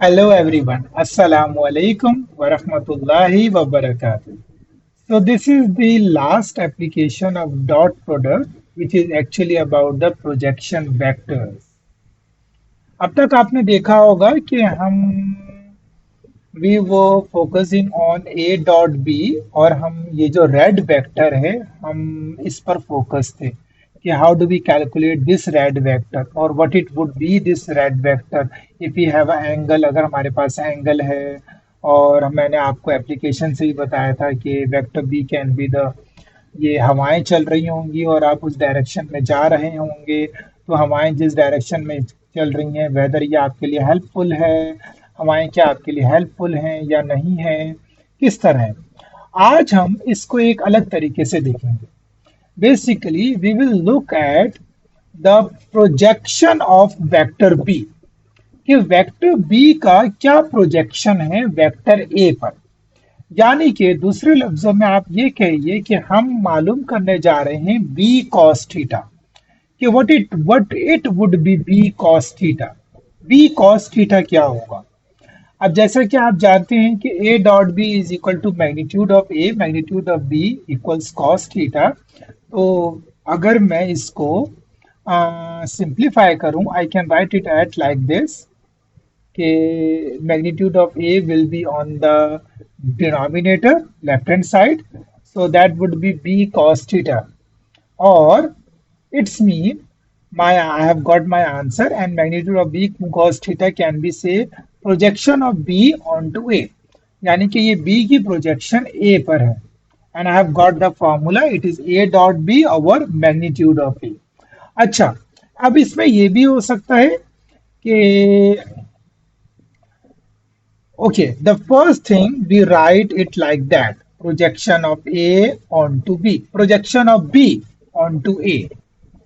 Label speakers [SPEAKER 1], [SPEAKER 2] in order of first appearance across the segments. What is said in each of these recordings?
[SPEAKER 1] Hello everyone. Assalamu alaikum wa rahmatullahi wa barakatuh. So this is the last application of dot product which is actually about the projection vectors. अब तक आपने देखा होगा कि हम we वो focusing on A dot B और हम ये जो रेड वेक्टर है हम इस पर फोकस थे कि how do we calculate this red vector और what it would be this red vector if you have a angle अगर हमारे पास एंगल है और मैंने आपको एप्लीकेशन से ही बताया था कि vector B can be the ये हवाएं चल रही होंगी और आप उस डायरेक्शन में जा रहे होंगे तो हवाएं जिस डायरेक्शन में चल रही हैं वेदर ये आपके लिए हेल्पफुल है हवाएं क्या आपके लिए हेल्पफुल हैं या नहीं है किस तरह आज हम इसको एक अलग तरीके से देखेंगे basically we will look at the projection of vector B कि वेक्टर बी का क्या प्रोजेक्शन है वेक्टर ए पर यानी कि दूसरे लफ्जों में आप ये कहिए कि हम मालूम करने जा रहे हैं बी कॉस थीटा कि what it would be B cos theta B cos theta क्या होगा अब जैसा कि आप जानते हैं कि a dot B is equal to magnitude of A magnitude of B equals cos theta तो अगर मैं इसको सिंप्लीफाई करूं I can write it at like this कि magnitude of A will be on the denominator left hand side so that would be B cos theta or it's mean my I have got my answer and magnitude of B cos theta can be say projection of B onto A यानी कि ये B की projection A पर है and I have got the formula it is A dot B over magnitude of A अच्छा अब इसमें ये भी हो सकता है कि okay, the first thing we write it like that projection of A onto B projection of B onto A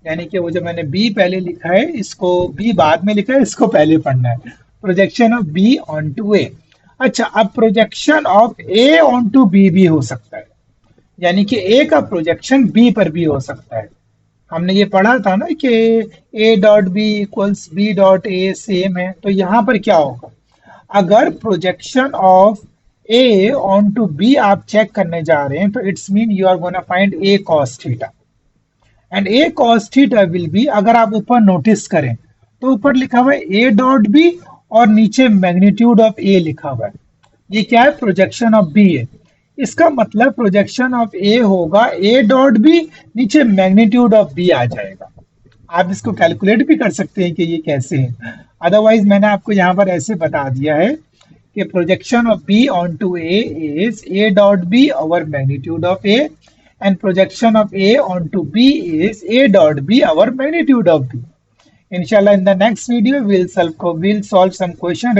[SPEAKER 1] यानी कि वो जो मैंने B पहले लिखा है इसको B बाद में लिखा है इसको पहले पढ़ना है projection of B onto A अच्छा अब projection of A onto B भी हो सकता है यानी कि A का प्रोजेक्शन B पर भी हो सकता है हमने ये पढ़ा था ना कि A dot B equals B dot A same है तो यहाँ पर क्या होगा अगर projection of A on to B आप चेक करने जा रहे हैं तो it's mean you are gonna find A cos theta and A cos theta will be अगर आप ऊपर नोटिस करें तो ऊपर लिखा हुआ है ए डॉट बी और नीचे मैग्नीट्यूड ऑफ ए लिखा हुआ है ये क्या है प्रोजेक्शन ऑफ बी है इसका मतलब प्रोजेक्शन ऑफ ए होगा ए डॉट बी नीचे मैग्नीट्यूड ऑफ बी आ जाएगा आप इसको कैलकुलेट भी कर सकते हैं कि ये कैसे है अदरवाइज मैंने आपको यहाँ पर ऐसे बता दिया है कि projection of B on to A is A dot B over magnitude of A and projection of A on to B is A dot B over magnitude of B inshallah in the next video we'll solve some question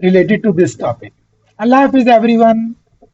[SPEAKER 1] related to this topic. Allah Hafiz everyone.